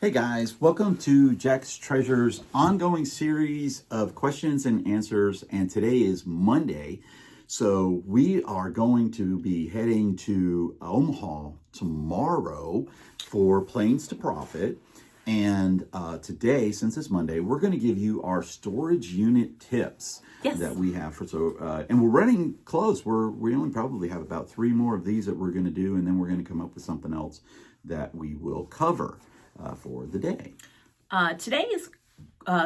Hey guys, welcome to Jack's Treasures ongoing series of questions and answers, and today is Monday. So we are going to be heading to Omaha tomorrow for Planes to Profit. And today, since it's Monday, we're going to give you our storage unit tips that we have for and we're running close. We only probably have about 3 more of these that we're going to do, and then we're going to come up with something else that we will cover for the day. Today's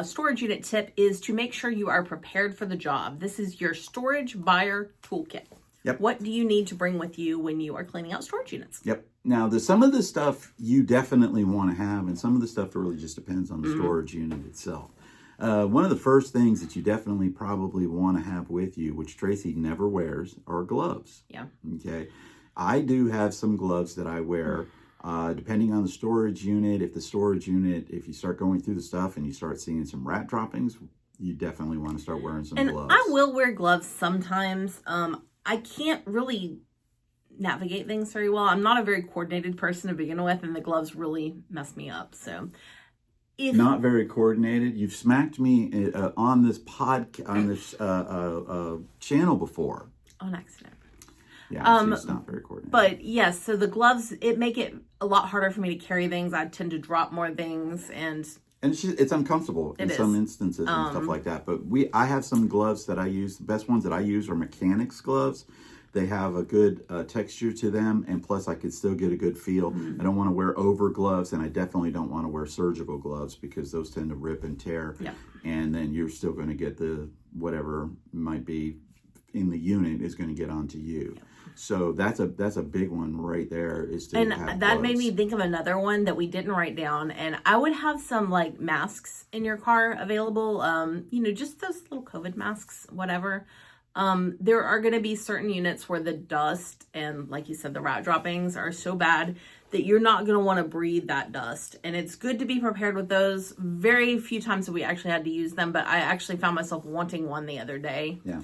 storage unit tip is to make sure you are prepared for the job. This is your storage buyer toolkit. Yep. What do you need to bring with you when you are cleaning out storage units? Yep. Now, some of the stuff you definitely want to have, and some of the stuff really just depends on the storage unit itself. One of the first things that you definitely probably want to have with you, which Tracy never wears, are gloves. Yeah. Okay. I do have some gloves that I wear. Depending on the storage unit, if you start going through the stuff and you start seeing some rat droppings, you definitely want to start wearing some gloves. I will wear gloves sometimes. I can't really navigate things very well. I'm not a very coordinated person to begin with, and the gloves really mess me up. So, not very coordinated. You've smacked me on this channel before on accident. Yeah, it's not very coordinated. But yes, so the gloves, it make it a lot harder for me to carry things. I tend to drop more things, and it's uncomfortable in some instances and stuff like that. But I have some gloves that I use. The best ones that I use are mechanics gloves. They have a good texture to them, and plus I could still get a good feel. I don't want to wear over gloves, and I definitely don't want to wear surgical gloves because those tend to rip and tear. Yeah. And then you're still going to get the whatever might be in the unit is going to get onto you. Yeah. So that's a big one right there. And that gloves. Made me think of another one that we didn't write down. And I would have some like masks in your car available. Just those little COVID masks, whatever. There are going to be certain units where the dust and, like you said, the rat droppings are so bad that you're not going to want to breathe that dust. And it's good to be prepared with those. Very few times that we actually had to use them, but I actually found myself wanting one the other day. Yeah.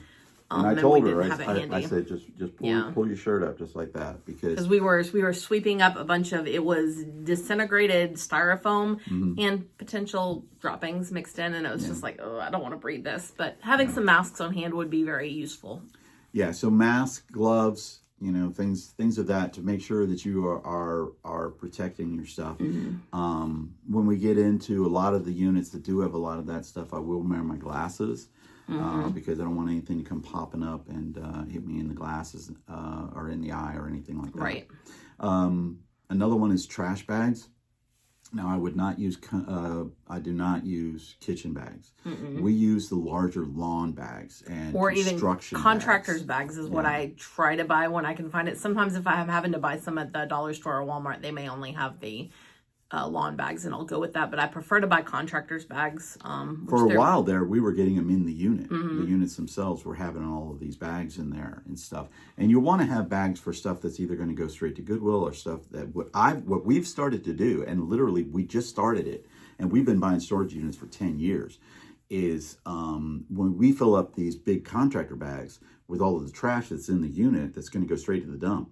And I told her, I said, just pull your shirt up just like that, because we were sweeping up a bunch of, it was disintegrated styrofoam and potential droppings mixed in, and it was just like, oh, I don't want to breathe this. But having some masks on hand would be very useful. Yeah, so masks, gloves, things of that to make sure that you are protecting your stuff. When we get into a lot of the units that do have a lot of that stuff, I will wear my glasses. Because I don't want anything to come popping up and hit me in the glasses or in the eye or anything like that. Right. Another one is trash bags. Now, I do not use kitchen bags. We use the larger lawn bags and or even contractors bags is what I try to buy when I can find it. Sometimes if I'm having to buy some at the dollar store or Walmart, they may only have the lawn bags, and I'll go with that, but I prefer to buy contractors bags. For a while there, we were getting them in the unit. The units themselves were having all of these bags in there and stuff. And you want to have bags for stuff that's either going to go straight to Goodwill or stuff that what we've started to do, and literally we just started it, and we've been buying storage units for 10 years, is when we fill up these big contractor bags with all of the trash that's in the unit that's going to go straight to the dump,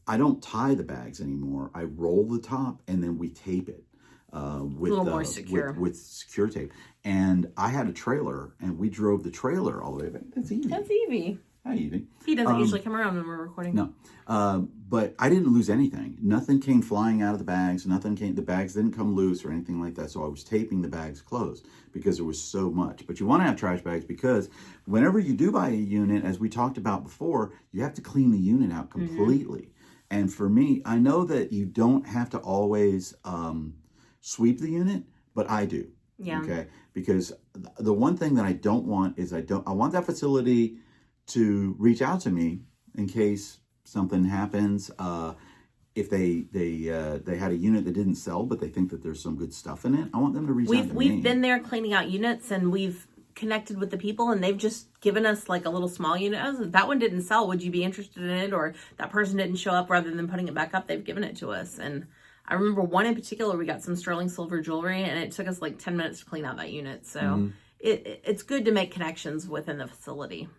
I don't tie the bags anymore. I roll the top and then we tape it with a little more secure with secure tape. And I had a trailer, and we drove the trailer all the way back. That's Evie. That's Evie. Hi, Evie. He doesn't usually come around when we're recording. No, but I didn't lose anything. Nothing came flying out of the bags. The bags didn't come loose or anything like that. So I was taping the bags closed because there was so much. But you want to have trash bags because whenever you do buy a unit, as we talked about before, you have to clean the unit out completely. And for me, I know that you don't have to always sweep the unit, but I do. Yeah. Okay. Because the one thing that I don't want is I want that facility to reach out to me in case something happens. If they had a unit that didn't sell, but they think that there's some good stuff in it, I want them to reach out to me. We've been there cleaning out units, and we've connected with the people, and they've just given us like a little small unit. That one didn't sell. Would you be interested in it? Or that person didn't show up. Rather than putting it back up, they've given it to us. And I remember one in particular, we got some sterling silver jewelry, and it took us like 10 minutes to clean out that unit. So it's good to make connections within the facility.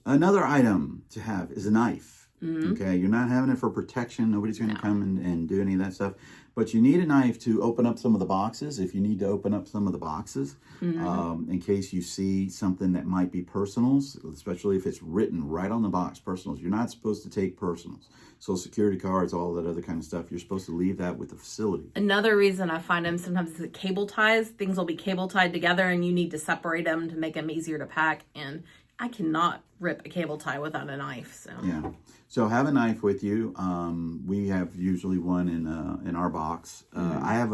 Another item to have is a knife. Okay, you're not having it for protection. Nobody's going to come and do any of that stuff. But you need a knife to open up some of the boxes if you need to open up some of the boxes in case you see something that might be personals, especially if it's written right on the box, personals. You're not supposed to take personals. Social security cards, all that other kind of stuff. You're supposed to leave that with the facility. Another reason I find them sometimes is the cable ties. Things will be cable tied together and you need to separate them to make them easier to pack. And I cannot rip a cable tie without a knife. So yeah, so have a knife with you. We have usually one in our box. I have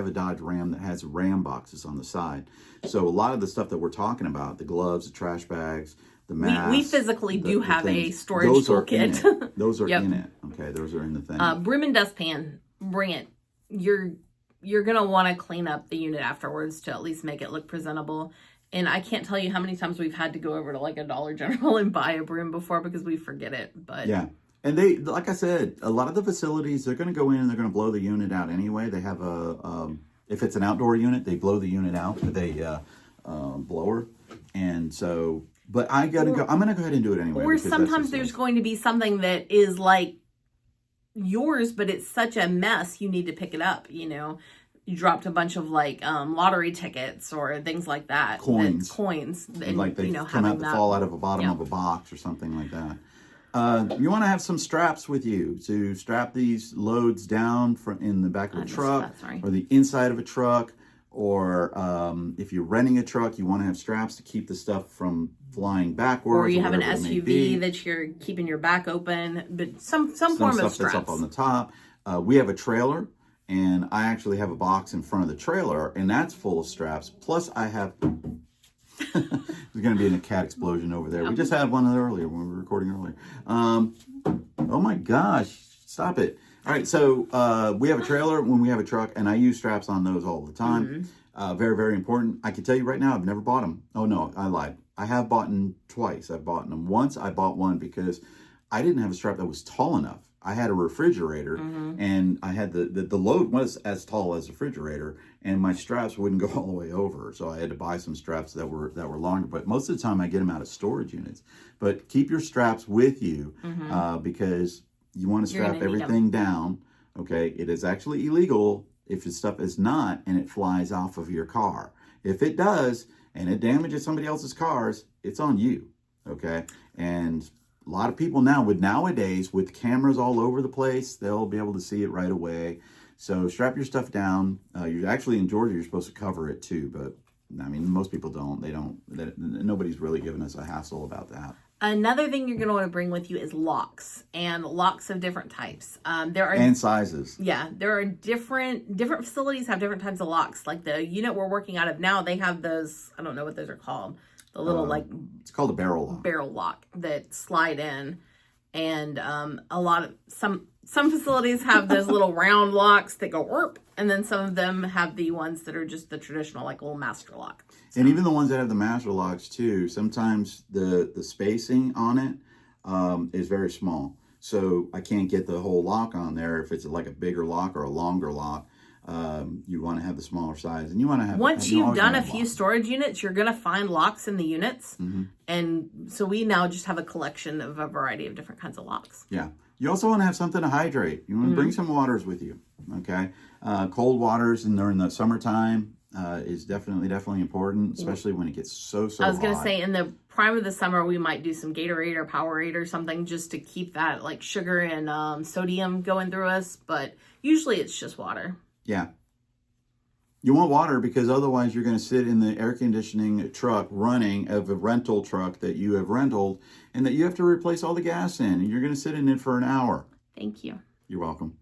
a Dodge Ram that has Ram boxes on the side. So a lot of the stuff that we're talking about, the gloves, the trash bags, the masks, we physically do have a storage those toolkit. Those are in it. Okay, those are in the thing. Broom and dustpan, bring it. You're gonna want to clean up the unit afterwards to at least make it look presentable. And I can't tell you how many times we've had to go over to like a Dollar General and buy a broom before because we forget it. But yeah, and they, like I said, a lot of the facilities, they're going to go in and they're going to blow the unit out anyway. They have if it's an outdoor unit, they blow the unit out with a blower. And so, but I'm going to go ahead and do it anyway. Or sometimes there's going to be something that is like yours, but it's such a mess, you need to pick it up, you know. You dropped a bunch of like lottery tickets or things like that. Coins. And, like they come out to fall out of the bottom of a box or something like that. You want to have some straps with you to strap these loads down in the back of a truck or the inside of a truck. Or if you're renting a truck, you want to have straps to keep the stuff from flying backwards. Or you have an SUV that you're keeping your back open. But some form of straps. That's up on the top. We have a trailer. And I actually have a box in front of the trailer, and that's full of straps. Plus, I have... There's going to be a cat explosion over there. We just had one earlier when we were recording earlier. Oh, my gosh. Stop it. All right, so we have a trailer when we have a truck, and I use straps on those all the time. Very, very important. I can tell you right now, I've never bought them. Oh, no, I lied. I have bought them twice. I've bought them. Once, I bought one because I didn't have a strap that was tall enough. I had a refrigerator and I had the load was as tall as a refrigerator and my straps wouldn't go all the way over. So I had to buy some straps that were longer, but most of the time I get them out of storage units. But keep your straps with you because you want to strap everything down. Okay. It is actually illegal if the stuff is not and it flies off of your car. If it does and it damages somebody else's cars, it's on you. Okay. And a lot of people nowadays with cameras all over the place, they'll be able to see it right away. So strap your stuff down. You're actually in Georgia, you're supposed to cover it too, but I mean, most people don't. Nobody's really giving us a hassle about that. Another thing you're going to want to bring with you is locks, and locks of different types. And sizes. Yeah, there are different facilities have different types of locks. Like the unit we're working out of now, they have those. I don't know what those are called. The little it's called a barrel lock. Barrel lock that slide in, and some facilities have those little round locks that go warp, and then some of them have the ones that are just the traditional like little master lock. So. And even the ones that have the master locks too, sometimes the spacing on it is very small, so I can't get the whole lock on there. If it's like a bigger lock or a longer lock. You want to have the smaller size, and you want to have. Once you've done a few storage units, you're going to find locks in the units, and so we now just have a collection of a variety of different kinds of locks. Yeah, you also want to have something to hydrate. You want to bring some waters with you. Okay, cold waters during the summertime is definitely important, especially when it gets so hot. I was going to say in the prime of the summer, we might do some Gatorade or Powerade or something just to keep that like sugar and sodium going through us, but usually it's just water. Yeah. You want water because otherwise you're going to sit in the air conditioning truck running of a rental truck that you have rented and that you have to replace all the gas in. And you're going to sit in it for an hour. Thank you. You're welcome.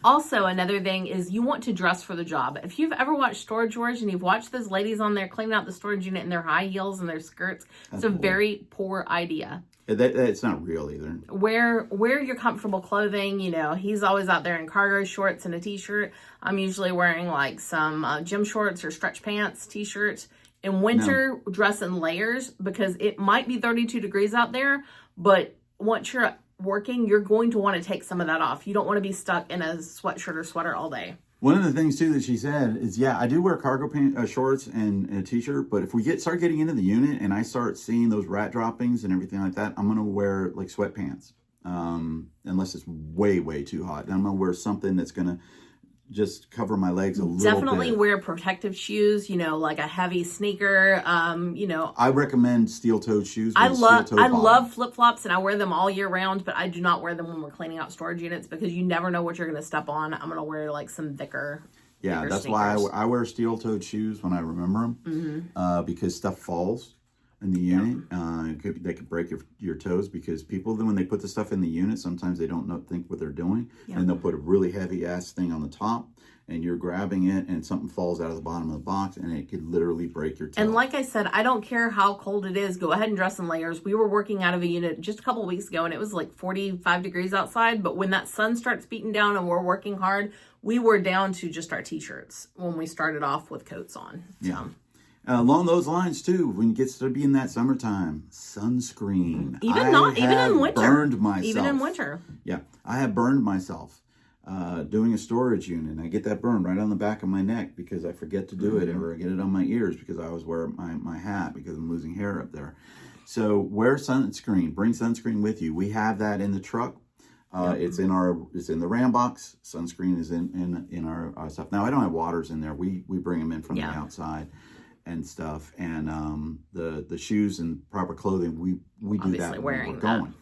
Also, another thing is you want to dress for the job. If you've ever watched Storage Wars and you've watched those ladies on there cleaning out the storage unit in their high heels and their skirts, it's a very poor idea. It's not real either. Wear your comfortable clothing. You know, he's always out there in cargo shorts and a t-shirt. I'm usually wearing like some gym shorts or stretch pants, t-shirts. In winter, dress in layers because it might be 32 degrees out there, but once you're working, you're going to want to take some of that off. You don't want to be stuck in a sweatshirt or sweater all day. One of the things too that she said is, yeah, I do wear cargo pants, shorts, and a t-shirt. But if we start getting into the unit and I start seeing those rat droppings and everything like that, I'm gonna wear like sweatpants, unless it's way too hot. And I'm gonna wear something that's gonna just cover my legs a little Definitely bit. wear protective shoes, like a heavy sneaker. I recommend steel-toed shoes. I love flip-flops, and I wear them all year round, but I do not wear them when we're cleaning out storage units because you never know what you're going to step on. I'm going to wear like some thicker that's sneakers. why I wear steel-toed shoes when I remember them, because stuff falls in the unit. They could break your toes because people, when they put the stuff in the unit, sometimes they don't think what they're doing, and they'll put a really heavy ass thing on the top, and you're grabbing it, and something falls out of the bottom of the box, and it could literally break your toe. And like I said, I don't care how cold it is. Go ahead and dress in layers. We were working out of a unit just a couple of weeks ago, and it was like 45 degrees outside. But when that sun starts beating down and we're working hard, we were down to just our t-shirts when we started off with coats on. Yeah. Along those lines too, when it gets to be in that summertime, sunscreen. Even in winter. Burned myself. Even in winter. Yeah, I have burned myself doing a storage unit. I get that burn right on the back of my neck because I forget to do it, or I get it on my ears because I always wear my hat because I'm losing hair up there. So wear sunscreen. Bring sunscreen with you. We have that in the truck. It's in the Ram box. Sunscreen is in our stuff. Now I don't have waters in there. We bring them in from the outside and stuff, and the shoes and proper clothing we do that when we're going.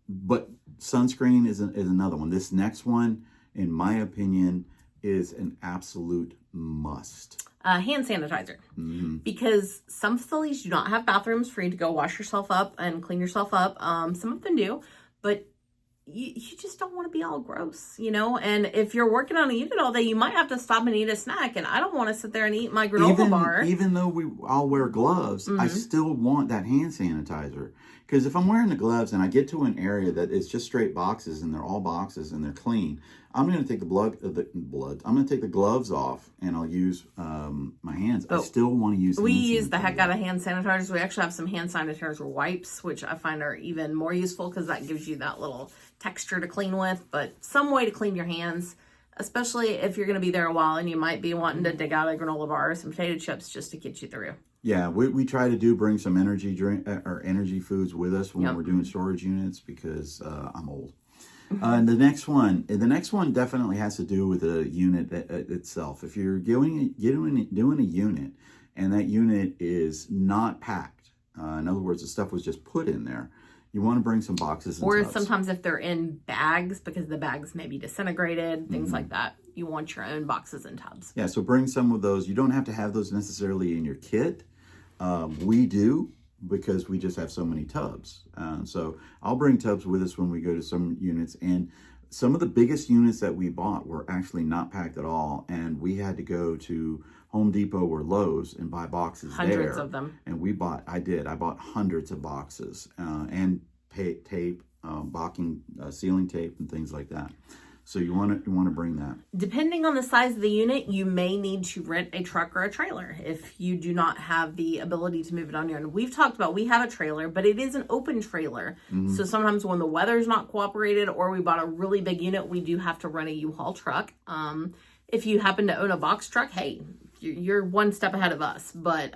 But sunscreen is another one. This next one, in my opinion, is an absolute must. Hand sanitizer, because some facilities do not have bathrooms for you to go wash yourself up and clean yourself up. Some of them do, but you just don't want to be all gross, And if you're working on a unit all day, you might have to stop and eat a snack. And I don't want to sit there and eat my granola bar. Even though we all wear gloves, I still want that hand sanitizer. Because if I'm wearing the gloves and I get to an area that is just straight boxes and they're all boxes and they're clean, I'm going to take I'm going to take the gloves off and I'll use my hands. I still want to use. We use the heck out of hand sanitizers. We actually have some hand sanitizer wipes, which I find are even more useful because that gives you that little texture to clean with. But some way to clean your hands, especially if you're going to be there a while and you might be wanting to dig out a granola bar or some potato chips just to get you through. Yeah, we try to bring some energy drink or energy foods with us when we're doing storage units because I'm old. And the next one definitely has to do with the unit itself. If you're doing a unit and that unit is not packed, in other words, the stuff was just put in there, you want to bring some boxes and tubs. Sometimes if they're in bags, because the bags may be disintegrated, things like that, you want your own boxes and tubs. Yeah, so bring some of those. You don't have to have those necessarily in your kit. We do, because we just have so many tubs. So I'll bring tubs with us when we go to some units. And some of the biggest units that we bought were actually not packed at all. And we had to go to Home Depot or Lowe's and buy boxes Hundreds of them. And I bought hundreds of boxes and tape, balking, ceiling tape and things like that. So you want to bring that. Depending on the size of the unit, you may need to rent a truck or a trailer if you do not have the ability to move it on your own. We've talked about, we have a trailer, but it is an open trailer. So sometimes when the weather's not cooperated or we bought a really big unit, we do have to rent a U-Haul truck. If you happen to own a box truck, hey, you're one step ahead of us. But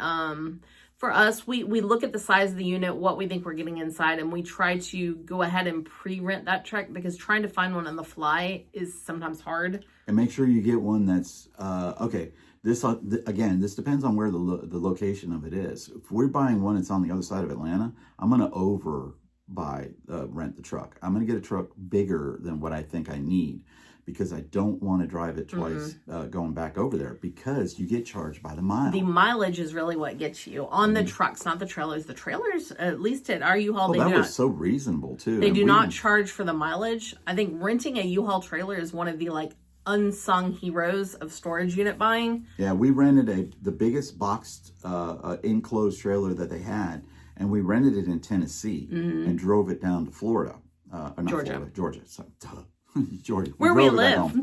for us, we look at the size of the unit, what we think we're getting inside, and we try to go ahead and pre-rent that truck because trying to find one on the fly is sometimes hard. And make sure you get one that's, okay, this depends on where the location of it is. If we're buying one that's on the other side of Atlanta, I'm going to rent the truck. I'm going to get a truck bigger than what I think I need, because I don't want to drive it twice going back over there, because you get charged by the mile. The mileage is really what gets you on the trucks, not the trailers. The trailers, at least at our U-Haul, that was so reasonable too. They do not charge for the mileage. I think renting a U-Haul trailer is one of the unsung heroes of storage unit buying. Yeah, we rented the biggest boxed enclosed trailer that they had, and we rented it in Tennessee and drove it down to Florida. Georgia. So, Georgia, where we live.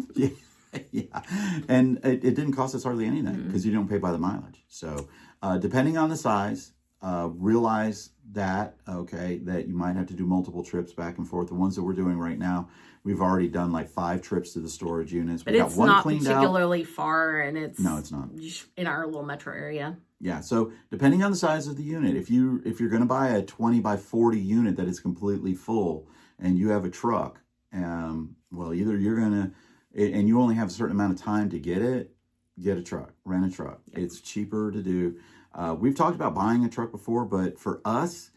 Yeah, and it didn't cost us hardly anything because you don't pay by the mileage. So depending on the size, realize that you might have to do multiple trips back and forth. The ones that we're doing right now, We've already done like 5 trips to the storage units. But We it's got one not cleaned out. particularly far, and it's No, it's not. in our little metro area. Yeah, so depending on the size of the unit, if you're going to buy a 20 by 40 unit that is completely full, and you have a truck, well, either you're going to, and you only have a certain amount of time to get a truck, rent a truck. Yep. It's cheaper to do. We've talked about buying a truck before, but for us,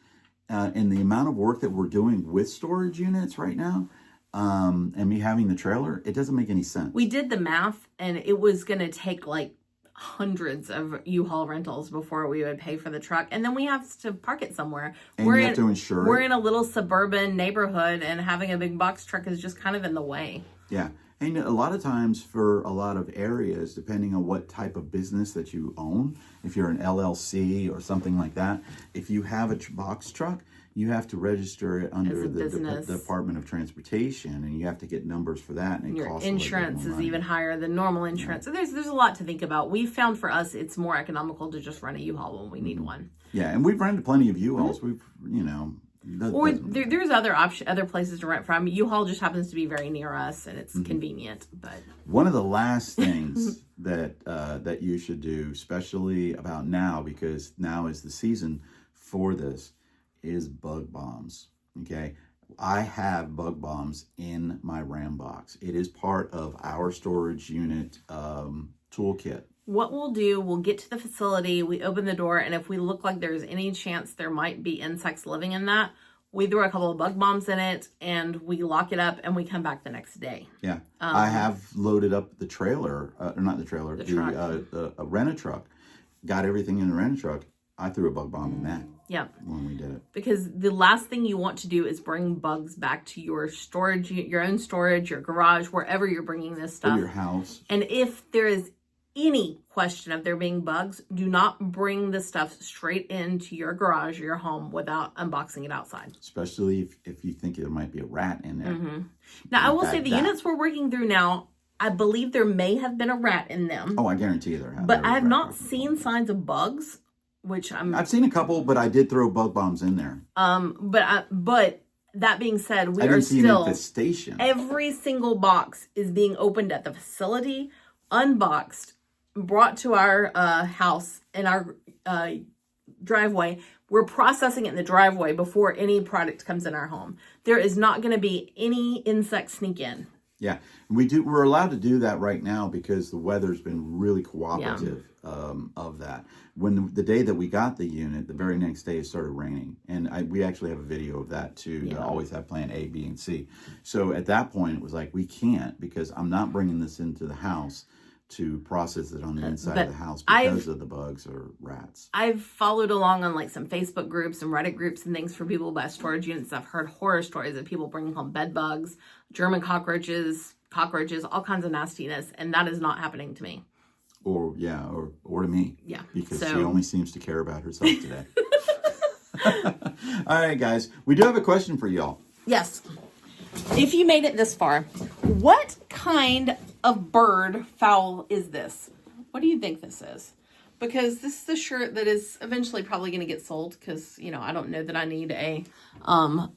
and the amount of work that we're doing with storage units right now, and me having the trailer, it doesn't make any sense. We did the math, and it was going to take like hundreds of U-Haul rentals before we would pay for the truck, and then we have to park it somewhere. And you have to insure it. We're in a little suburban neighborhood, and having a big box truck is just kind of in the way. Yeah. And a lot of times for a lot of areas, depending on what type of business that you own, if you're an LLC or something like that, if you have a box truck, you have to register it under the Department of Transportation, and you have to get numbers for that. And your insurance is even higher than normal insurance. Yeah. So there's a lot to think about. We found for us it's more economical to just rent a U-Haul when we need one. Yeah, and we've rented plenty of U-Hauls. We've, or there's other places to rent from. U-Haul just happens to be very near us, and it's convenient. But one of the last things that you should do, especially about now, because now is the season for this, is bug bombs. Okay, I have bug bombs in my Ram box. It is part of our storage unit toolkit. What we'll do, we'll get to the facility, we open the door, and if we look like there's any chance there might be insects living in that, we throw a couple of bug bombs in it, and we lock it up, and we come back the next day. Yeah. I have loaded up the trailer, or not the trailer, the rent-a truck, got everything in the rent-a truck. I threw a bug bomb in that. Yeah. When we did it. Because the last thing you want to do is bring bugs back to your storage, your own storage, your garage, wherever you're bringing this stuff. Or your house. And if there is any question of there being bugs, do not bring the stuff straight into your garage or your home without unboxing it outside. Especially if you think there might be a rat in there. Mm-hmm. Now, I will say the units we're working through now, I believe there may have been a rat in them. Oh, I guarantee there have. But I have not seen signs of bugs, which I've seen a couple, but I did throw bug bombs in there. But that being said, I didn't see an infestation. Every single box is being opened at the facility, unboxed, brought to our house in our driveway. We're processing it in the driveway before any product comes in our home. There is not going to be any insects sneak in. Yeah, we're allowed to do that right now because the weather's been really cooperative of that. When the day that we got the unit, the very next day it started raining, and we actually have a video of that too. To always have plan A, B, and C. So at that point, it was like, we can't, because I'm not bringing this into the house to process it on the inside of the house because of the bugs or rats. I've followed along on like some Facebook groups and Reddit groups and things for people who buy storage units. I've heard horror stories of people bringing home bed bugs, German cockroaches, all kinds of nastiness, and that is not happening to me. Or to me. Yeah. Because she only seems to care about herself today. All right, guys. We do have a question for y'all. Yes. If you made it this far, what kind of bird fowl is this? What do you think this is? Because this is the shirt that is eventually probably going to get sold, because, I don't know that I need a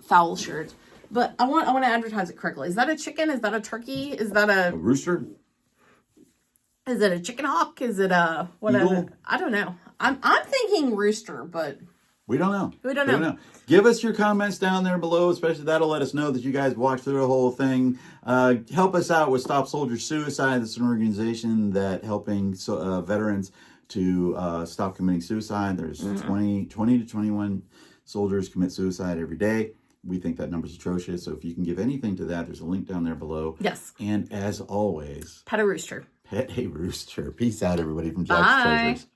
fowl shirt. But I want to advertise it correctly. Is that a chicken? Is that a turkey? Is that a rooster? Is it a chicken hawk? Is it a whatever? Eagle? I don't know. I'm thinking rooster, but we don't know. We don't know. Give us your comments down there below, especially that'll let us know that you guys watched through the whole thing. Help us out with Stop Soldier Suicide. It's an organization that helping veterans to stop committing suicide. There's 20 to 21 soldiers commit suicide every day. We think that number's atrocious. So if you can give anything to that, there's a link down there below. Yes. And as always, pet a rooster. Pet a rooster. Peace out, everybody, from Jack's Treasures.